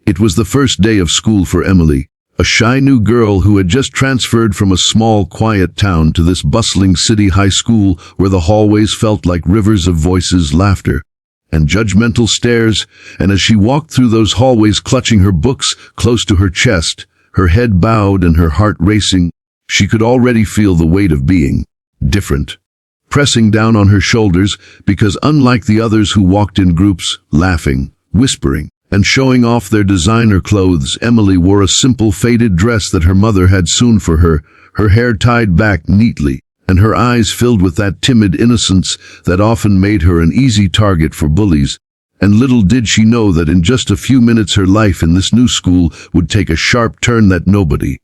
It was the first day of school for Emily, a shy new girl who had just transferred from a small, quiet town to this bustling city high school where the hallways felt like rivers of voices, laughter, and judgmental stares. And as she walked through those hallways clutching her books close to her chest, her head bowed and her heart racing, she could already feel the weight of being different pressing down on her shoulders, because unlike the others who walked in groups, laughing, whispering, and showing off their designer clothes, Emily wore a simple faded dress that her mother had sewn for her hair tied back neatly, and her eyes filled with that timid innocence that often made her an easy target for bullies. And little did she know that in just a few minutes her life in this new school would take a sharp turn that nobody,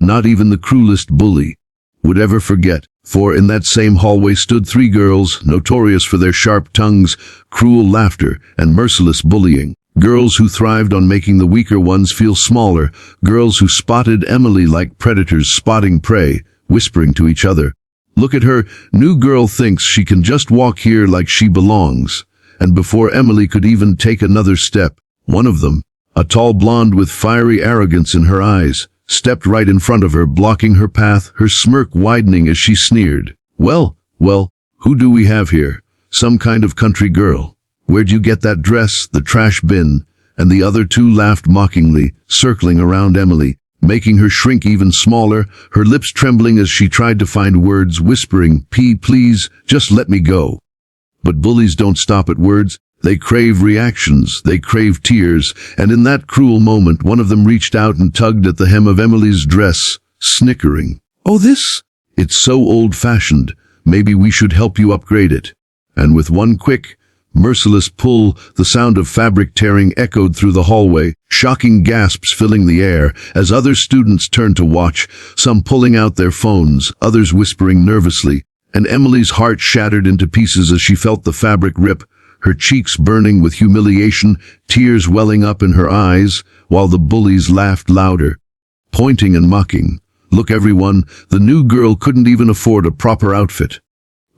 not even the cruelest bully, would ever forget. For in that same hallway stood three girls, notorious for their sharp tongues, cruel laughter, and merciless bullying. Girls who thrived on making the weaker ones feel smaller. Girls who spotted Emily like predators spotting prey, whispering to each other, "Look at her, new girl thinks she can just walk here like she belongs." And before Emily could even take another step, one of them, a tall blonde with fiery arrogance in her eyes, stepped right in front of her, blocking her path, her smirk widening as she sneered. Well, who do we have here? Some kind of country girl. Where'd you get that dress, the trash bin?" And the other two laughed mockingly, circling around Emily, making her shrink even smaller, her lips trembling as she tried to find words, whispering, Please, just let me go." But bullies don't stop at words. They crave reactions, they crave tears, and in that cruel moment one of them reached out and tugged at the hem of Emily's dress, snickering, "Oh, this? It's so old-fashioned. Maybe we should help you upgrade it." And with one quick, merciless pull, the sound of fabric tearing echoed through the hallway, shocking gasps filling the air as other students turned to watch, some pulling out their phones, others whispering nervously, and Emily's heart shattered into pieces as she felt the fabric rip, her cheeks burning with humiliation, tears welling up in her eyes, while the bullies laughed louder, pointing and mocking. Look everyone, the new girl couldn't even afford a proper outfit.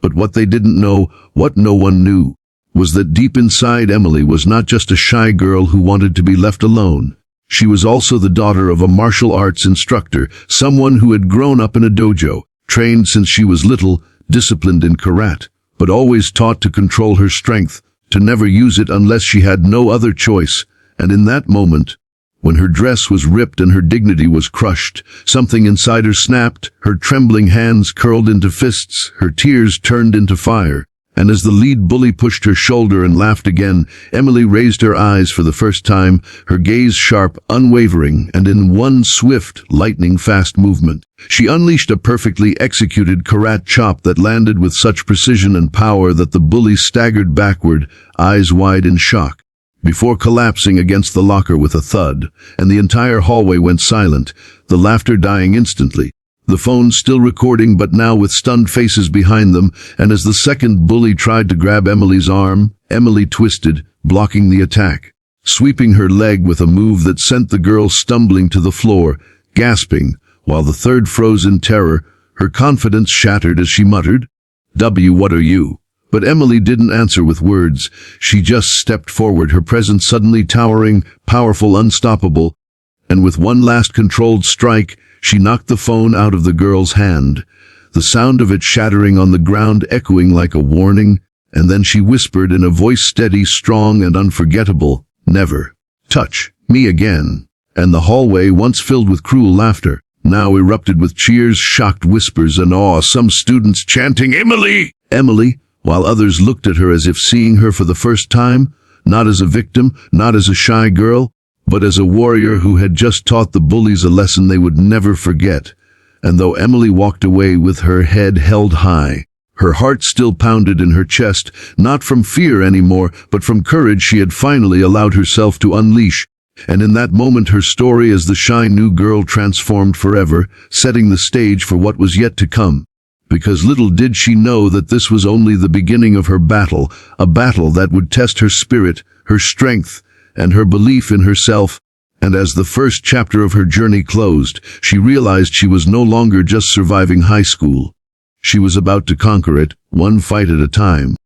But what they didn't know, what no one knew, was that deep inside Emily was not just a shy girl who wanted to be left alone. She was also the daughter of a martial arts instructor, someone who had grown up in a dojo, trained since she was little, disciplined in karate, but always taught to control her strength, to never use it unless she had no other choice. And in that moment, when her dress was ripped and her dignity was crushed, something inside her snapped, her trembling hands curled into fists, her tears turned into fire. And as the lead bully pushed her shoulder and laughed again, Emily raised her eyes for the first time, her gaze sharp, unwavering, and in one swift, lightning-fast movement, she unleashed a perfectly executed karate chop that landed with such precision and power that the bully staggered backward, eyes wide in shock, before collapsing against the locker with a thud, and the entire hallway went silent, the laughter dying instantly. The phone still recording, but now with stunned faces behind them, and as the second bully tried to grab Emily's arm, Emily twisted, blocking the attack, sweeping her leg with a move that sent the girl stumbling to the floor, gasping, while the third froze in terror, her confidence shattered as she muttered, What are you?" But Emily didn't answer with words. She just stepped forward, her presence suddenly towering, powerful, unstoppable, and with one last controlled strike, she knocked the phone out of the girl's hand, the sound of it shattering on the ground echoing like a warning, and then she whispered in a voice steady, strong, and unforgettable, "Never touch me again." And the hallway, once filled with cruel laughter, now erupted with cheers, shocked whispers, and awe, some students chanting, "Emily! Emily!" while others looked at her as if seeing her for the first time, not as a victim, not as a shy girl, but as a warrior who had just taught the bullies a lesson they would never forget. And though Emily walked away with her head held high, her heart still pounded in her chest, not from fear anymore, but from courage she had finally allowed herself to unleash. And in that moment her story as the shy new girl transformed forever, setting the stage for what was yet to come. Because little did she know that this was only the beginning of her battle, a battle that would test her spirit, her strength, and her belief in herself. And as the first chapter of her journey closed, she realized she was no longer just surviving high school. She was about to conquer it, one fight at a time.